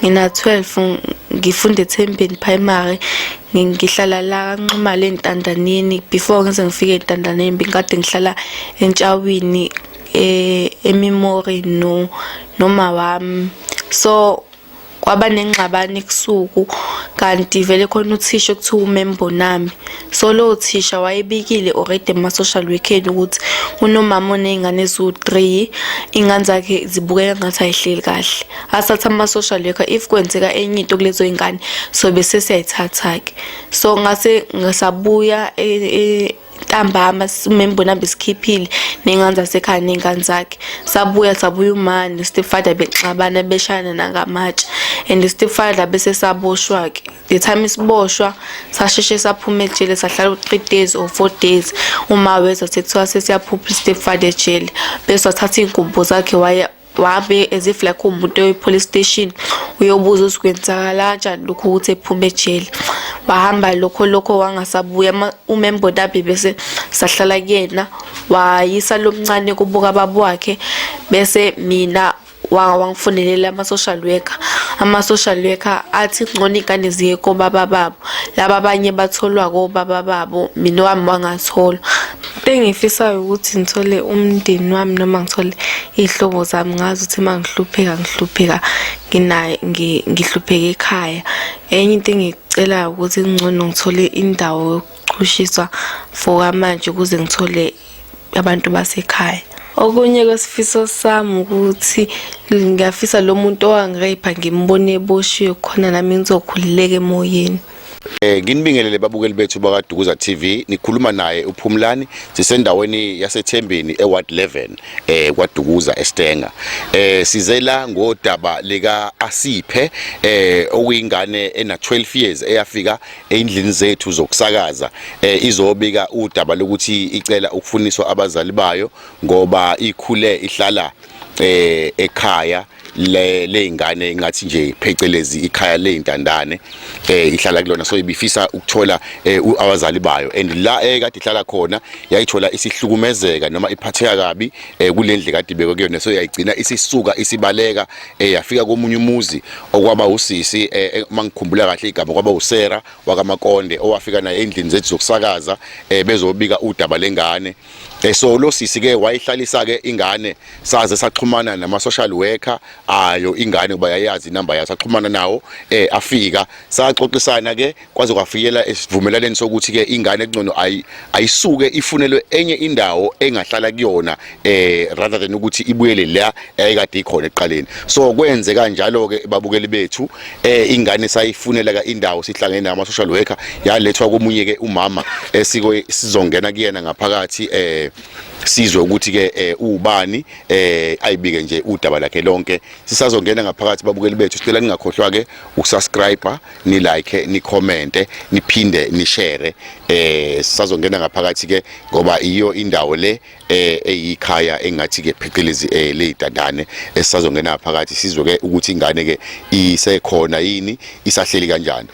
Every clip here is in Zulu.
ngina 12 ngifunda eThembeni Primary ngihlala la kaNxumalo eNtandaneni before ngize ngifike eNtandaneni bengikade ngihlala eNtshawini eMemory noma wami so kwaba nengxabano kusuku kanti vele khona uthisha okuthiwa uMembonami so lo thisha wayebikile already ema social workeni ukuthi unomama onezingane ezu3 ingane zakhe zibukeka ngathi ayihleli kahle asathi ama social worker if kwenzeka enye into kulezo ingane so bese siyayithatha ke so ngase ngasabuya ntambama uMembonami besikhiphile nengane zasekhaya nengane zakhe sabuya umani stepfather bexabana beshana nangamatshe and stepfather bese saboshwa ke the time isiboshwa sasheshe saphuma ejele sahlala 3 days or 4 days uma weza sekuthiwa sesiyaphupha stepfather ejele bese wathatha inkumbo zakhe wabe as if like umuntu epolice station uyobuza usikwenzakala kanjani lokho ukuthi ephume ejele bahamba lokho wangasabuya uMembonami bese sahlala kuyena wayisa lomncane kubuka babo wakhe bese mina wangifunelela ama social worker athi ngcono ingane ziye kobaba babo laba abanye batholwa kobaba babo mina wami wangathola engifisayo ukuthi ngithole umndeni wami noma ngithole ihlobo zami ngazi ukuthi mangihlupheka ngihlupheka ekhaya enye into engicela ukuthi ngcono ngithole indawo yokuqhushiswa for manje ukuze ngithole abantu basekhaya okunye kwesifiso sami ukuthi ngiyafisa lo muntu owangirape ngimbone eboshiwe khona nami ngizokhululeka emoyeni. Nginibingelele babukeli bethu bakaDukuza TV nikhuluma naye uPhumlani sisendaweni yaseThembeni eWard 11 kwaDukuza eStenga sizela ngodaba lika Asiphe okuyingane ena 12 years eyafika endlini zethu zokusakaza izobika udaba lokuthi icela ukufuniswa abazali bayo ngoba ikhule ihlala ekhaya le ingane ngathi nje phecelezi ikhaya leintandane ihlala kulona so ibifisa ukuthola abazali bayo and la ekade ihlala khona yayithola isihlukumezeka noma iphatheka kabi kulendle kade ibekwe kuyona so yayigcina isisuka isibaleka yafika komunye umuzi okwaba usisi mangikhumbula kahle igama kwaba uSera wakamakonde owafika naye endlini zethu zokusakaza bezobika udaba lengane so lo sisi ke wayihlalisa ke ingane saze saxhumana nama social worker ayo ingane kuba yayazi inamba yayo saxhumana nawo afika saxoxisana ke kwaze kwafikela esivumelaneni sokuthi ke ingane engcono ayisuke ifunelwe enye indawo engahlala kuyona rather than ukuthi ibuyele la ekade ikhona eqaleni so kwenze kanjalo ke babukeli bethu ingane sayifunela ka indawo sihlangene nama social worker yalethwa komunye ke umama sizongena kuyena ngaphakathi sizwe ukuthi ke ubani ayibike nje udaba lakhe lonke sisazongena ngaphakathi babukeli bethu sicela ningakhohlwa ke ukusubscribe ni like ni comment niphinde ni share sisazongena ngaphakathi ke ngoba iyo indawo le eyikhaya engathi ke phecelezi leitandane esizongena ngaphakathi sizwe ke ukuthi ingane ke isekhona yini isahleli kanjani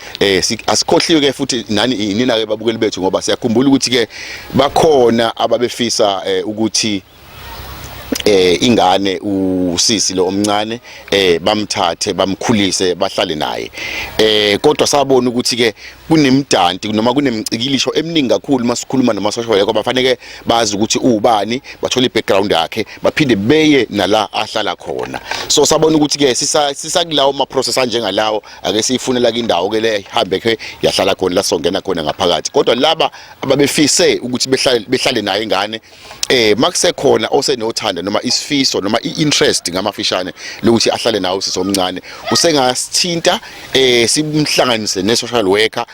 asikhohliwe ke futhi nani nina ke babukeli bethu ngoba siyakhumbula ukuthi ke bakhona ababefisa ukuthi ingane usisi lo omncane bamthathe bamkhulise bahlale naye kodwa sabona ukuthi ke kunemdanti noma kunemcikilisho eminingi kakhulu masikhuluma namasosha yakho bafanele bazi ukuthi ubani bathola ibackground yakhe baphinde beye nala ahlala khona so sabona ukuthi ke sisakulawo ama process njengalawo ake siyifunela indawo ke le ihambe ke yahlala khona la songena khona ngaphakathi kodwa laba ababefise ukuthi behlale naye ingane makusekhona osenothanda noma isifiso noma iinterest ngamafishane lokuthi ahlale nawo sisomncane usengasithinta simhlanganise ne-social worker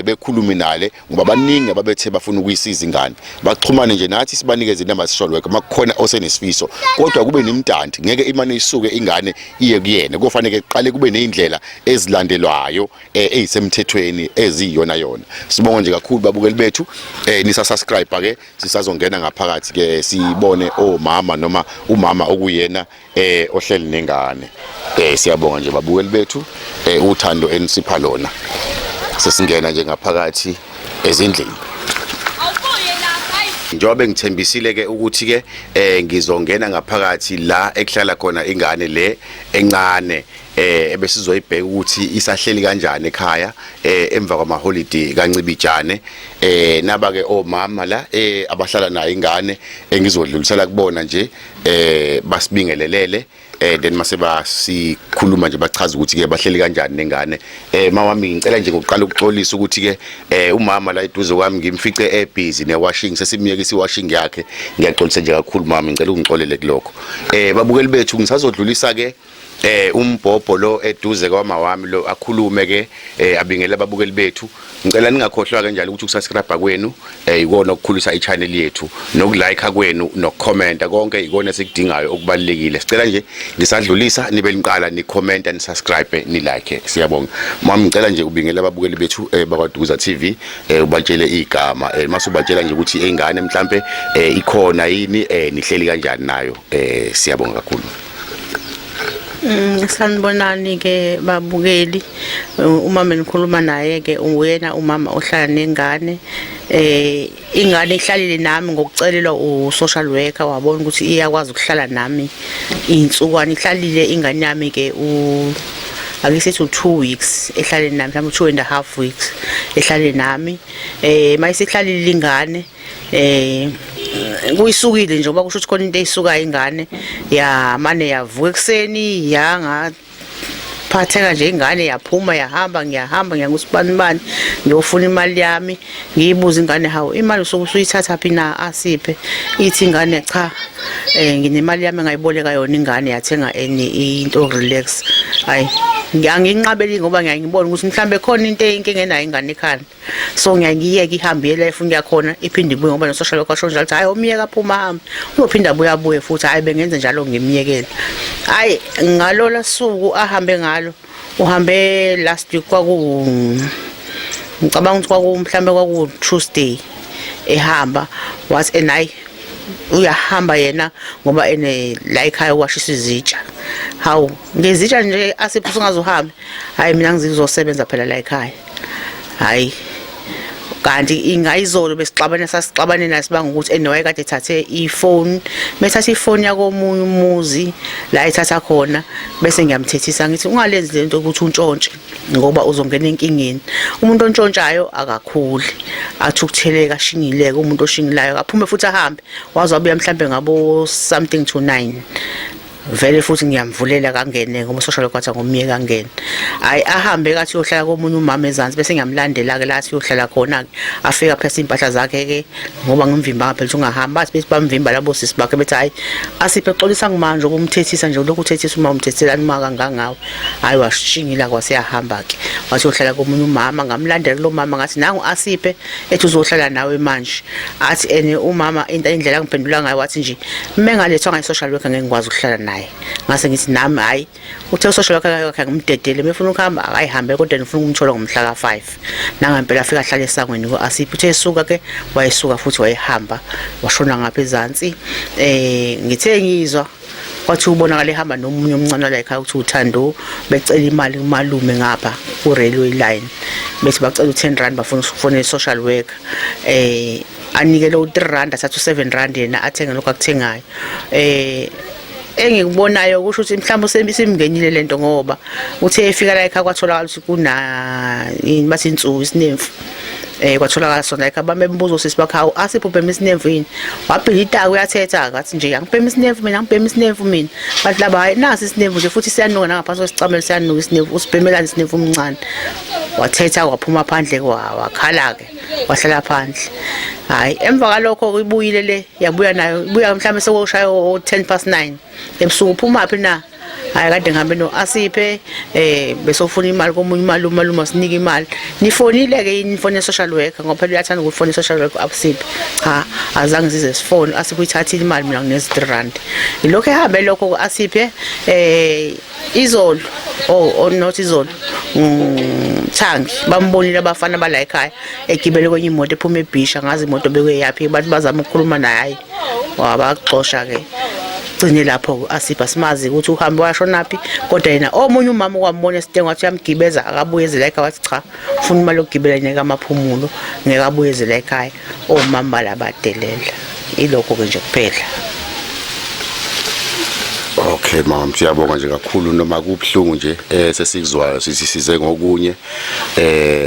bekhulumi nale ngoba baningi ababethe bafuna ukuyisiza ingane baxhumane nje nathi sibanikeze inamba social worker makukhona osenesifiso kodwa kube nemntanti ngeke imane isuke ingane iye kuyena kufanele qale kube neindlela ezilandelwayo ezisemthethweni eziyona yona sibonga nje kakhulu babukeli bethu nisasubscribe ke sisazongena ngaphakathi ke sibone omama noma umama okuyena ohleli nengane siyabonga nje babukeli bethu uthando enisipha lona sesingena nje ngaphakathi ezindlini njobe ngithembisile ke ukuthi ke ngizongena ngaphakathi la ekuhlala khona ingane le encane ebesizoyibheka ukuthi isahleli kanjani ekhaya emva kwama holiday kancibijane naba ke omama la abahlala nayo ingane engizodlulisela kubona nje basibingelelele then mase basikhuluma nje bachaza ukuthi ke bahleli kanjani nengane mawami ngicela nje ngokuqala ukuxolisa ukuthi ke umama la eduze kwami ngimfice busy ne-washing sesimiyekisa i-washing yakhe ngiyaxolisa nje kakhulu mama ngicela ungixolele kulokho babukeli bethu ngisazodlulisa ke umbhobho lo eduze kwama wami lo akhulume ke abingela ababukeli bethu ngicela ningakhohlwa ke njalo ukuthi ukusubscribe kwenu ikona ukukhulisa i-channel yethu nokulike kwenu nokucomment konke ikona esikudingayo okubalekile sicela nje ngisadlulisa nibe liqala ni-comment and subscribe ni-like siyabonga mama ngicela nje ubingela ababukeli bethu bakwaDukuza TV ubatshele igama mase ubatshela nje ukuthi ingane mhlambe ikhona yini nihleli kanjani nayo siyabonga kakhulu. Sanibonani ke babukeli umama enikhuluma naye ke uyena umama ohlala nengane ingane ihlalile nami ngokucelelwa u-social worker wabona ukuthi iyakwazi ukuhlala nami insukwana ihlalile ingane yami ke akisithi 2 weeks ehlale nami mhlawumbe 2.5 weeks ehlale nami mayisihlalile ingane kuyisukile nje ngoba kusho ukuthi khona into eyisukayo ingane yamane yavuka ekseni yanga phatheka nje ingane yaphuma yahamba ngiyahamba ngiyangusibanibani ngiyofuna imali yami ngiyibuza ingane hawo imali usuyithatha phi na asiphe ithi ingane cha nginemali yami ngayiboleka yona ingane yathenga into relax hayi ngiyanginqabeli ngoba ngiyangibona ukuthi mhlambe khona into eyinkinga enayo ingane ekhaya so ngiyangiyeka ihambe life ngiyakhona iphinde ibuye ngoba no social worker shonjalo ukuthi hayi umiyeka phuma hamba uyophinda buye futhi hayi bengenze njalo ngimiyekela hayi ngalola suku ahambe ngalo uhambe last week ngicabanga ukuthi mhlambe kwaku Tuesday ehamba wathi enayi uyahamba yena ngoba la ekhaya washisa izitsha hawu ngezitsha nje asipho ungazohamba hayi mina ngizosebenza phela la ekhaya hayi kanti ingayizolo sasixabane nasibanga ukuthi enwaye kade ethathe iphone methatha iphone yakomunye umuzi la ethatha khona bese ngiyamthethisa ngithi ungalenzi lento ukuthi untshontshe ngoba uzongena enkingeni umuntu ontshontshayo akakhuli athi ukutheleka ashingileke umuntu oshingilayo aphume futhi ahambe wazobuya mhlambe ngabo something to 9 vele futhi ngiyamvulela kangene ngoba social worker ngomiyeka kangene hayi ahambe kathi uyohlala komunye umama ezansi bese ngiyamlandela ke lathi uyohlala khona afika phela impahla zakhe ke ngoba ngimvimba phela ungahamba bathi bamvimba labo sisi bakhe bethi hayi asiphe xolisa ngimanje ukumthethisa nje lokhu uthethisa uma umthethelani uma kangangawe hayi washingila kwasiyahamba ke wathi uyohlala komunye umama ngamlandela lo mama ngathi nangu asiphe ethi uzohlala nawe manje athi umama indlela ngiphendula ngayo wathi nje mengalethwa ngayi social worker ngeke ngikwazi ukuhlala naye ngase ngithi nami hayi uthe social worker yakhe ngimdedele mefuna ukuhamba akayihambe kodwa ngifuna ukumthola ngomhla ka5 nangempela afika ahlale esangweni ko-asiphi uthe esuka ke wayesuka futhi wayehamba washona ngapha ezansi ngithe ngizwa kwathi ubonakala ehamba nomunye omncane la ekhaya ukuthi uThando becela imali kumalume ngapha ku railway line bethi bacela u10 bafuna ukufonela social worker anikele u3 rand athatha u7 yena athenge lokho akuthengayo engikubonayo kusho ukuthi mhlawumbe simngenile lento ngoba uthe efika la ekhaya kwatholakala ukuthi kuna yini bathi insuku isinemfu kwatholakala sona ekhaya bamembuzo sisibakhawu asipho phema isinemfu yini wabhilita uyathetha akathi nje angiphema isinemfu mina angiphema isinemfu mina bathi laba hayi nasi isinemfu nje futhi siyanuka nangaphansi kwesicamelo siyanuka isinemfu usiphemela isinemfu umncane wathetha waphuma phandle wakhala ke wahlala phandle hayi emva kalokho ibuyile le yabuya nayo ibuya mhlawumbe sekushaya 9:10 ebusuku uphuma phi na hayi kade ngihambe no-asiphe besofuna imali komunye umalume asinika imali nifonile ke yini nifone social worker ngoba phela uyathanda ukufona social worker asiphe azange zize sifone asiphe uyithathile imali mina nginezi3 ilokho ehambe lokho asiphe izolo not izolo Thangi bambonile abafana bala ekhaya egibele kwenye imoto ephuma eBhisha ngazi imoto bekwe yapi bathi bazama ukukhuluma naye wabaxosha ke gcine lapho asipha simazi ukuthi uhambe washonaphi kodwa yena omunye umama kwambona esidenge wathi yamgibeza akabuye ezela ekhaya wathi cha ufuna imali yokugibela nyeka amaphumulo ngeke abuye ezela ekhaya omama labadelela ilokho ke nje kuphela Okay mama, siyabonga nje kakhulu noma kubhlungu nje sesikuzwayo size ngokunye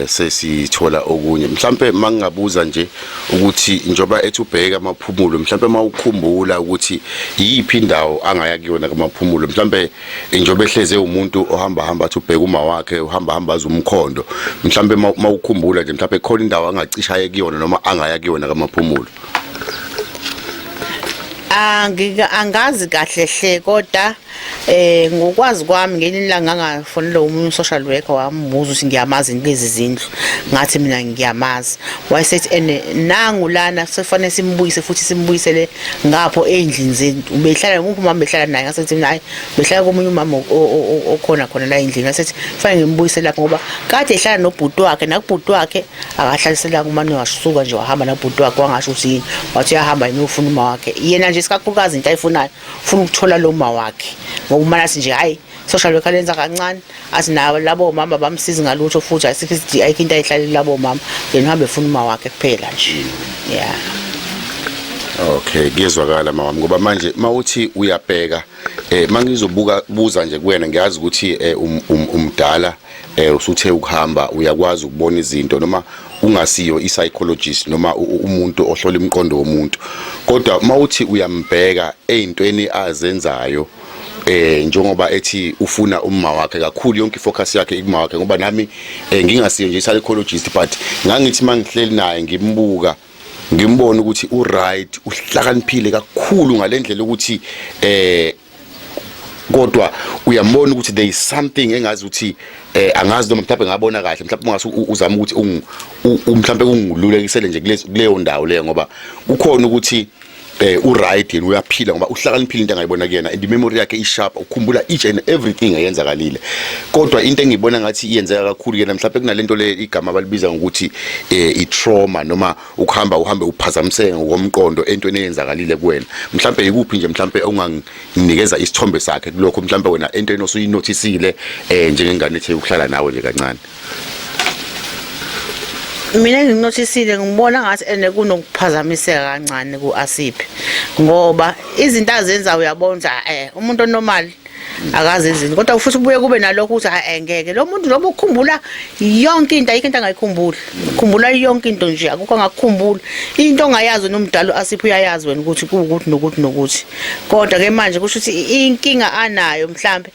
sesithola okunye. Mhlambe mangingabuza nje ukuthi njoba ethi ubheka amaphumulo, mhlambe mawukhumbula ukuthi iyiphi indawo angaya kuyona kamaphumulo, mhlambe njoba ehleze umuntu ohamba athi ubheka uma wakhe uhamba azumkhondo, mhlambe mawukhumbula nje mhlambe khona indawo angacisha kuyona noma angaya kuyona kamaphumulo. Angazi kahle hle kodwa ngokwazi kwami ngelinye ilanga ngafonela umuntu social worker wambuza ukuthi ngiyamazi lezi zindlu, ngathi mina ngiyamazi. Wayesethi nangu lana sefanele simbuyise futhi simbuyisele ngapho endlini zethu. Ubehlala nguphi mama behlala naye? Ngasethi mina hayi behlala komunye umama okhona la endlini. Ngasethi fanele ngimbuyise lapho ngoba kade ehlala nobhuti wakhe, nakubhuti wakhe akahlalisela kumane wasuka nje wahamba nobhuti wakhe wangasho ukuthi yini, wathi uyahamba yofuna uma wakhe. Yena nje isikakhulukazi into ayifunayo ufuna ukuthola lo uma wakhe. Ngoba uma nathi nje hayi social worker lenza kancane athi nawo labo mama bamsiza ngalutho futhi asikho ayikho into ayihlalele labo mama, yena uhambe efuna uma wakhe kuphela nje. Yeah. Okay, kuyezwakala mama ngoba manje mawuthi uyabheka mangizobuka buza nje kuwena ngiyazi ukuthi umdala usuthe ukuhamba uyakwazi ukubona izinto noma ungasiyo i-psychologist noma umuntu ohlola imiqondo womuntu, kodwa mawuthi uyambheka ezintweni azenzayo njengoba ethi ufuna umma wakhe kakhulu, yonke ifocus yakhe ikuma wakhe, ngoba nami ngingasiyo nje i-psychologist but ngangithi mangihleli naye ngimbuka ngimbona ukuthi uright uhlakaniphile kakhulu ngalendlela ukuthi kodwa uyambona ukuthi there is something engazi ukuthi angazi noma mhlawumbe ngabona kahle, mhlawumbe ungase uzama ukuthi mhlawumbe ungilulekisele nje kuleyo ndawo leyo, ngoba ukhona ukuthi uright yena uyaphila ngoba uhlakaniphile into engayibona kuyena and memory yakhe isharp, ukhumbula each and everything ayenzakalile. Kodwa into engiyibona ngathi iyenzeka kakhulu yena mhlawumbe kunalento le igama abalibiza ngokuthi i-trauma noma uhambe uphazamiseke ngokomqondo entweni eyenzakalile kuwena. Mhlawumbe yikuphi nje mhlawumbe unganginikeza isithombe sakhe kulokho mhlawumbe wena entweni osuyinotisile njengengane ethe ukuhlala nawe nje kancane. Mina nginotisile ngibona ngathi kunokuphazamiseka kancane kuAsiphi, ngoba izinto azenza uyabona umuntu onormal akazenzi, kodwa futhi kubuye kube nalokho ukuthi ngeke lo muntu lobo ukukhumbula yonke into, ayikho into angayikhumbula, ukhumbula yonke into nje, akukho angakukhumbula into ongayazi nomdala uAsiphi uyayazi wena ukuthi kuwukuthi nokuthi. Kodwa ke manje kusho ukuthi inkinga anayo mhlambe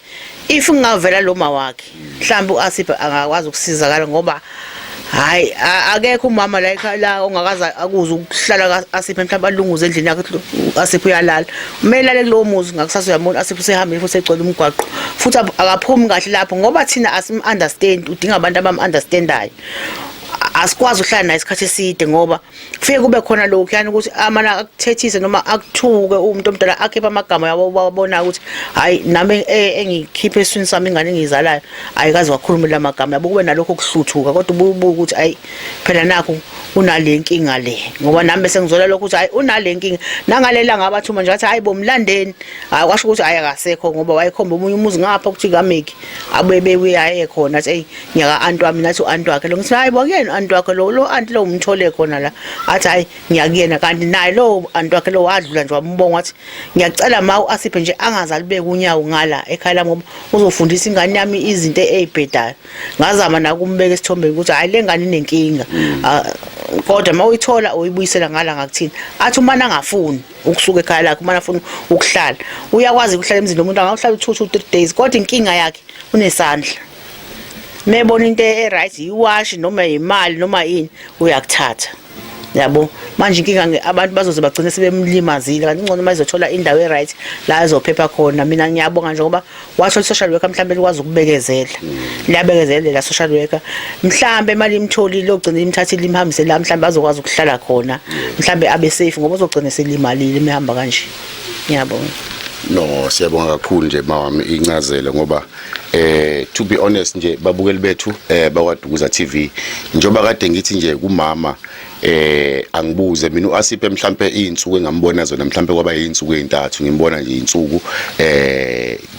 if ngavela lo ma wakhe mhlambe uAsiphi angakwazi ukusizakala, ngoba hayi akekho umama la ongakazi akuze ukuhlala kaAsiphi mhlawumbe alunguze endlini yakhe uAsiphi uyalala, umelale kulowo muzi ngakusasa uyamona uAsiphi usehamba futhi egcwele umgwaqo futhi akaphumi kahle lapho, ngoba thina asim-understand, udinga abantu abam-understandayo. Asikwazi uhlala naye isikhathi eside ngoba kufike kube khona lokho yani ukuthi amana akuthethise noma akuthuke umuntu omdala akhipha amagama yabo babona ukuthi hayi nami engikhiphe eswini sami ingane engizalayo ayikazi wakhuluma la magama yabo, kube nalokho kuhluthuka. Kodwa ububuka ukuthi ayi phela nakho unale nkinga le, ngoba nami bese ngizola lokho ukuthi hayi unale nkinga nangalela ngabathuma nje athi hayi bomlandeni, hayi kwasho ukuthi hayi akasekho ngoba wayekhomba umunye umuzi ngapha ukuthi kaMeki abebe uyaye khona athi hey nyaka anti wami nathi uanti wakhe lo, ngithi hayi bokuyena anti wakhe lo anti lo umthole khona la, athi hayi ngiyakuyena kanti naye lo anti wakhe lo wadlula nje wambonga athi ngiyacela ma uAsiphi nje angazalibeka unyawo ngala ekhaya lami ngoba uzofundisa ingane yami izinto ezibhedayo. Ngazama nakumbeka esithombeni ukuthi hayi le ngane inenkinga, kodwa mawuyithola uyibuyisela ngala ngakuthini athi uma angafuni ukusuka ekhaya lakhe, uma afuna ukuhlala uyakwazi ukuhlala emzini nomuntu angahlala 2-3 days, kodwa inkinga yakhe unesandla. Mebona into right iwash noma imali noma yini uyakuthatha, yabo. Manje inkinga abantu bazoze bagcine sebemlimazile, kanti ngcono mayizothola indawo eright la ezophepha khona. Mina ngiyabonga nje ngoba wathola social worker mhlambe likwazi ukubekezela, liyabekezelela social worker mhlambe imali imtholile ogcina imthathile imhambise la mhlambe azokwazi ukuhlala khona, mhlambe abe safe ngoba uzogcina selimalile imihamba kanje. Ngiyabonga. No, siyabonga kakhulu nje mama incazelo ngoba to be honest nje babukeli bethu bakwaDukuza TV njoba kade ngithi nje kumama angibuze mina uAsiphi mhlambe izinsuku engambona zona mhlambe kwaba izinsuku ezintathu, ngimbona nje izinsuku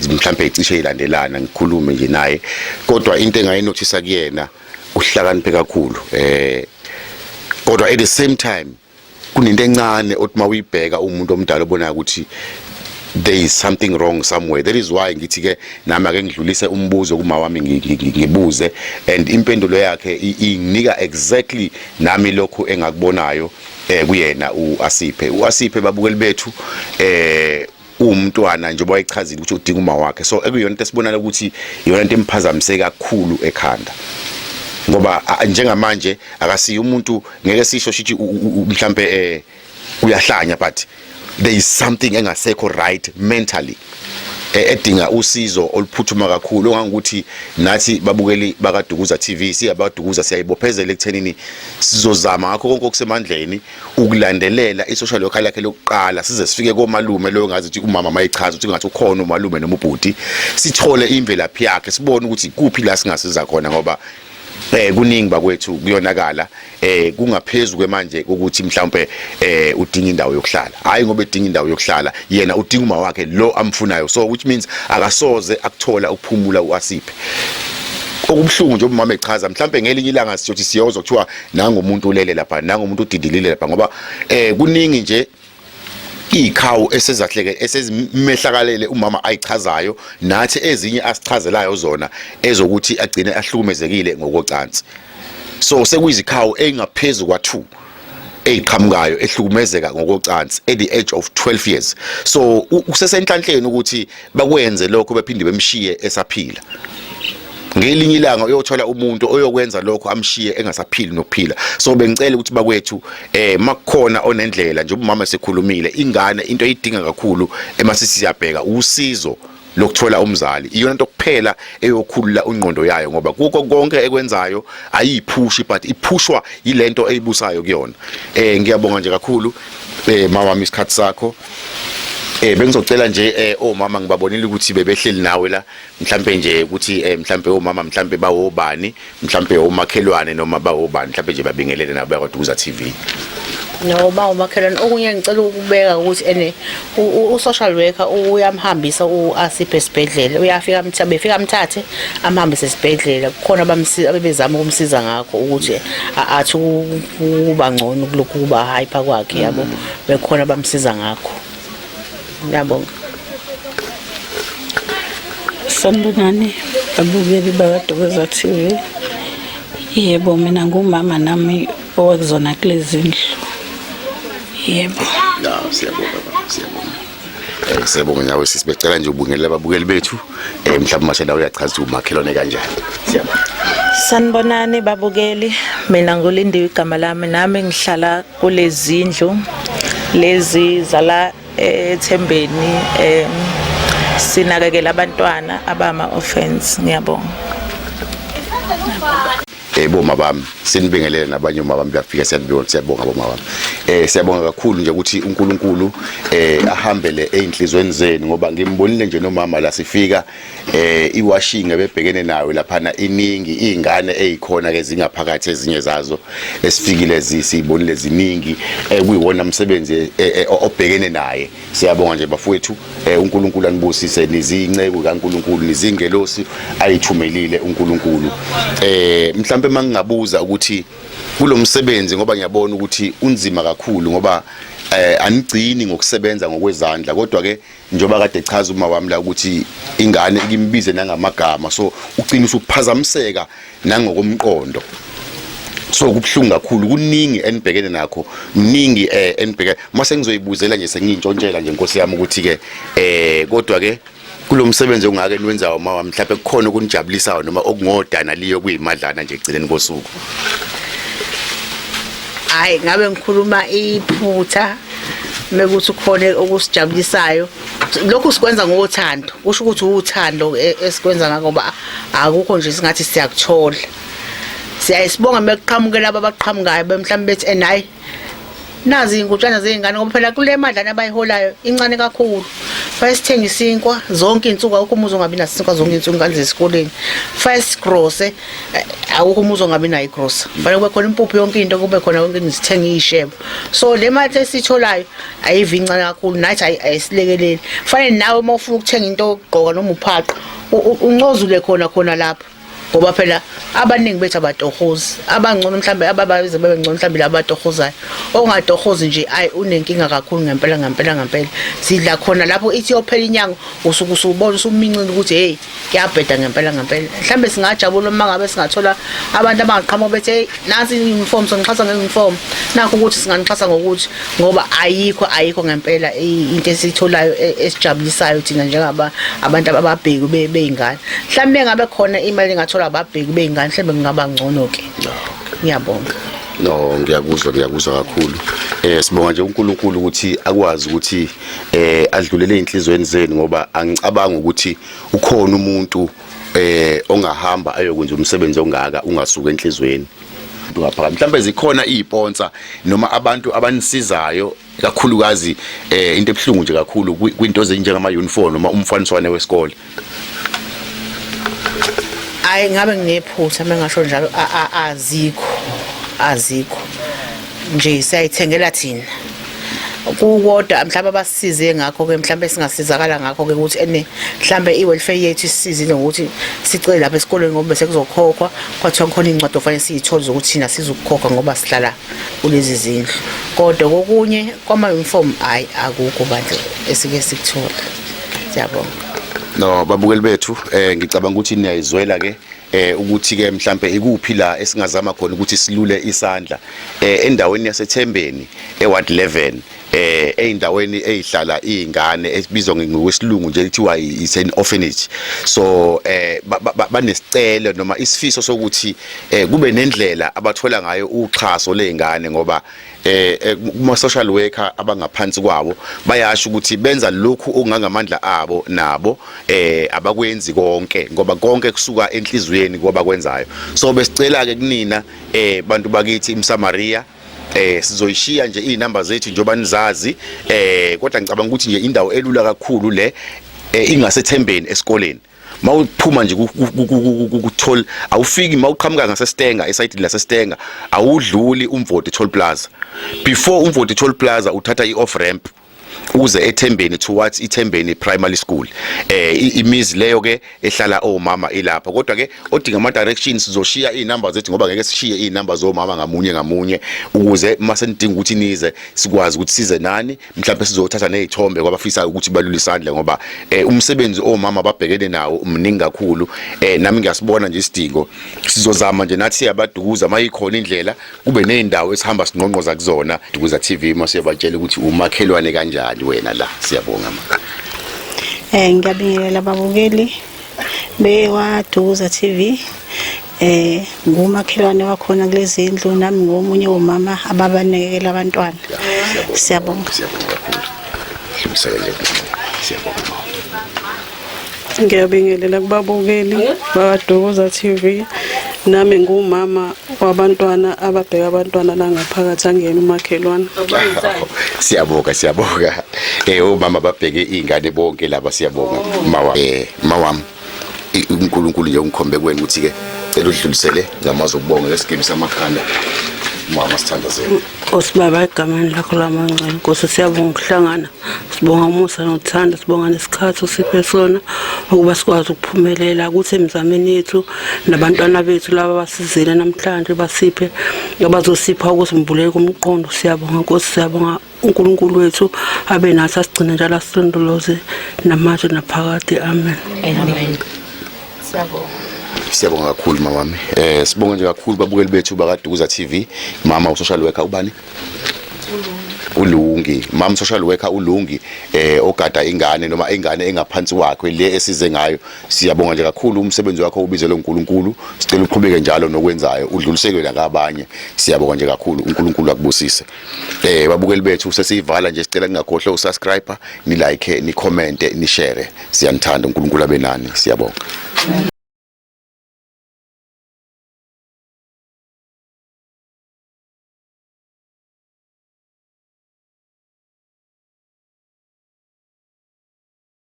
mhlambe icishe ilandelana ngikhulume nje naye, kodwa into engayinothisa kuyena uhlakaniphe kakhulu, kodwa at the same time kunento encane othi mawuyibheka umuntu omdala obona ukuthi there is something wrong somewhere. That is why ngithi ke nami ake ngidlulise umbuzo kuma wami ngibuze, and impendulo yakhe inginika exactly nami lokho engakubonayo kuyena uAsiphe babukeli bethu umntwana njengoba wayichazile ukuthi udinga uma wakhe, so ekuyona into esibonala ukuthi iyona into emphazamise kakhulu ekhanda, ngoba njengamanje akasiyo umuntu ngeke sisho shithi mhlambe uyahlanya, but there is something engasekho right mentally edinga usizo oluphuthuma kakhulu. Ongangukuthi nathi babukeli bakaDukuza TV siyabadukuza siyayibophezela ekuthenini sizozama ngakho konke okusemandleni ukulandelela isocial worker yakhe lokuqala size sifike komalume lo ngazi ukuthi umama mayichaza ukuthi ngathi ukhona umalume noma ubhuti, sithole imvelaphi yakhe sibone ukuthi kuphi la singasiza khona, ngoba kuningi bakwethu kuyonakala kungaphezulu kwemanje ukuthi mhlawumbe udinga indawo yokuhlala, hayi ngoba edinga indawo yokuhlala yena udinga uma wakhe lo amfunayo, so which means akasoze akuthola ukuphumula uAsiphe. Okubhlungu nje umama echaza mhlawumbe ngelinye ilanga siyothi siyozwa kuthiwa nangomuntu ulele lapha nangomuntu udidilile lapha, ngoba kuningi nje ikhawu esezahleke esezimehlakalele umama ayichazayo nathi ezinye asichazelayo zona ezokuthi agcine ahlukumezekile ngokocansi. So sekuyizikhawu engaphezulu kwa2 eziqhamukayo ehlukumezeka ngokocansi at the age of 12 years. So usesenhlanhleni ukuthi bakwenze lokho bephinde bemshiye esaphila. Ngelinye ilanga uyothola umuntu oyokwenza lokho amshiye engasaphili nokuphila. So bengicela ukuthi bakwethu makukhona onendlela nje umama esekhulumile, ingane into ayidinga kakhulu emasisi siyabheka usizo lokuthola umzali, iyona into kuphela eyokhulula ungqondo yayo, ngoba kuko konke ekwenzayo ayiphushi but iphushwa yilento eyibusayo kuyona. Ngiyabonga nje kakhulu mama isikhathi sakho. Bengizocela nje omama ngibabonile ukuthi bebehleli nawe la mhlambe nje ukuthi mhlambe omama mhlambe bawobani mhlambe omakhelwane noma bawobani mhlambe nje babingelele nabo bakaDukuza TV. No umakhelwane okunye ngicela ukubeka ukuthi u-social worker uyamhambisa uAsiphe esibhedlela, uyafika befika amthathe amhambise esibhedlela, kukhona abebezama ukumsiza ngakho ukuthi athi kuba ngcono kulokhu kuba hyper kwakhe yabo, bekhona bamsiza ngakho. Ngiyabonga. Sanibonani babukeli bakaDukuza TV. Yebo mina ngumama nami owakuzona kulezi ndlu. Yebo. Siyabonga nawe sisibecela nje ubungelela ababukeli bethu mhlawumbe mashela uyachaza umakhelwane kanjani. Siyabonga. Sanibonani babukeli, mina nguLindiwe igama lami, nami ngihlala kulezi ndlu lezi zala eThembeni, sinakekela abantwana abama offense. Ngiyabonga. Boma bami sinibingelele nabanye uma bami bafika siyabonga boma bami. Siyabonga kakhulu nje ukuthi uNkulunkulu ahambele einhlizweni zenu, ngoba ngimbonile nje nomama la sifika iwashing ebebhekene nayo laphana iningi izingane ezikhona ke zingaphakathi ezinye zazo esifikile sibonile ziningi kuyiwona umsebenzi obhekene naye. Siyabonga nje bafowethu, uNkulunkulu anibusise nizinceke kaNkulunkulu nizingelosi ayithumelile uNkulunkulu. Mhlambe mangingabuza ukuthi kulomsebenzi, ngoba ngiyabona ukuthi unzima kakhulu ngoba anigcini ngokusebenza ngokwezandla, kodwa ke njoba kade echaza uma wami la ukuthi ingane ikimbize nangamagama, so ugcina usuphazamiseka nangokomqondo. So kubhlungu kakhulu, kuningi enibhekene nakho, mningi enibhekene. Mase ngizoyibuzela nje sengiyintshontshela nje Nkosi yami ukuthi ke kodwa ke kulomsebenzi ongake niwenzayo mama mhlawumbe kukhona ukunijabulisayo noma okungodana liyo kuyimadlana nje egcineni kosuku. Hayi ngabe ngikhuluma iphutha mekuthi ukhona okusijabulisayo, lokhu sikwenza ngothando, kusho ukuthi uthando esikwenza ngako, ngoba akukho nje singathi siyakuthola. Siyayisibonga mekuqhamuke laba abaqhamukayo mhlawumbe bethi hayi nazi ingutshana zezingane, ngoba phela kule madlana abayiholayo incane kakhulu. Fasithenga isinkwa zonke insuku, akukho umuzi ongabi nasinkwa zonke insuku ingane zesikoleni. First gross akukho umuzi ongabi nayo igross, fanele kube khona impuphu yonke into, kube khona yonke nisithenga ishebo. So le mali esitholayo ayivi incane kakhulu, nathi ayisilekeleli. Fanele nawe uma ufuna ukuthenga into okugqoka noma uphaqo uncozule khona lapho ngoba phela abaningi bethu abatohozi abangcono mhlambe ababayize bebengcono mhlambe labatohozayo ongatohozi nje ayi unenkinga kakhulu ngempela sidla khona lapho ithi yophela inyanga usuku usubona usumincini ukuthi hey kuyabheda ngempela mhlambe singajabula uma ngabe singathola abantu abangaqhamuka bethi hey nansi uniform sonixhasa ngeuniform nakho ukuthi singanixhasa ngokuthi ngoba ayikho ngempela into esitholayo esijabulisayo thina njengaba abantu ababheki beingane mhlambe ngabe khona imali engathola ababheki beingane mhlambe kungaba ngcono ke ngiyabonga no ngiyakuzwa kakhulu sibonga nje uNkulunkulu ukuthi akwazi ukuthi adlulele inhlizweni zenu ngoba angicabanga ukuthi ukhona umuntu ongahamba ayokwenza umsebenzi ongaka ungasuka enhlizweni ngapha mhlambe zikhona iziponsa noma abantu abanisizayo kakhulukazi into ebhlungu nje kakhulu kwinto ezinjengama uniform noma umfaniswane wesikole ayi ngabe nginephutha mengasho njalo azikho nje siyayithengela thina kukodwa mhlawumbe abasisize ngakho ke mhlawumbe singasizakala ngakho ke ukuthi mhlawumbe iwelfare yethu isizile ngokuthi sicela lapha esikoleni ngoba bese kuzokhokhwa kwathiwa khona incwadi ofanele siyithole ukuthi thina sizokukhokha ngoba sihlala kulezi zindlu kodwa kokunye kwama uniform hayi akukho bandle esike sikuthola siyabonga no babukeli bethu ngicabanga ukuthi niyayizwela ke ukuthi ke mhlambe ikuphi la esingazama khona ukuthi silule isandla endaweni yaseThembeni eWard 11 eindaweni ezihlala izingane esibizwa ngokwesilungu nje kuthiwa is an orphanage so banesicelo noma isifiso sokuthi kube nendlela abathola ngayo uxhaso lezingane ngoba kuma social worker abangaphansi kwabo bayasho ukuthi benza lokhu okungamandla abo nabo abakwenzi konke ngoba konke kusuka enhlizweni ngoba kwenzayo so besicela ke kunina bantu bakithi iMsamaria sizoyishiya nje inamba zethu njoba nizazi kodwa ngicabanga ukuthi nje indawo elula kakhulu le ingaseThembeni esikoleni mawuphuma nje kutoll awufiki mawuqhamuka ngaseStenga esayidini laseStenga awudluli uMvoti Toll Plaza before uMvoti Toll Plaza uthatha ioff ramp uze eThembeni towards iThembeni primary school imizi leyo ke ehlala omama ilapha kodwa ke odinga ama directions sizoshiya inamba zethu ngoba ngeke sishiye inamba zomama ngamunye ukuze masenidinga ukuthi nize sikwazi ukuthi size nani mhlawumbe sizothatha nezithombe kwabafisa ukuthi balule isandla ngoba umsebenzi omama babhekene nawo umningi kakhulu nami ngiyasibona nje isidingo sizozama nje nathi siyabadukuza mayikhona indlela kube nezindawo esihamba sinqonqoza kuzona Dukuza TV masiyabatshela ukuthi umakhelwane kanjani wena la siyabonga mama ngiyabingelela babukeli bewaDukuza TV ngumakhelwane wakhona kulezi indlu nami ngomunye womama ababanekela abantwana siyabonga kakhulu hlumisele siyabonga ngiyabingelela kubabukeli baDukuza TV nami ngumama wabantwana ababheka abantwana la ngaphakathi angena umakhelwane siyabonga omama babheke izingane bonke laba siyabonga mawami uNkulunkulu nje ungikhombe kweni ukuthi ke cela udlulisele ngamazo ukubonga lesigibisa amakhanda mama sithandazela Osibaba egameni lakho lamangcwele Nkosi siyabonga ukuhlangana sibonga umusa nothando sibonga nesikhathi osiphe sona ukuba sikwazi ukuphumelela ukuthi emizameni yethu nabantwana bethu laba basizile namhlanje basiphe abazosipha ukusimbuleka umqondo siyabonga Nkosi siyabonga uNkulunkulu wethu abe nathi asigcine njalo asindoloze namanje naphakade amen siyabonga kakhulu mama wami sibonga nje kakhulu babukeli bethu bakaDukuza TV mama usocial worker ubani uLungi mama social worker uLungi ogada ingane noma ingane engaphansi kwakhe le esize ngayo siyabonga nje kakhulu umsebenzi wakho ubizelwe uNkulunkulu sicela uqhubeke njalo nokwenzayo udluliselwe nakabanye siyabonga nje kakhulu uNkulunkulu akubusise babukeli bethu sesiyivala nje sicela ngakhohle usubscribe ni like ni comment ni share siyanithanda uNkulunkulu abenani siyabonga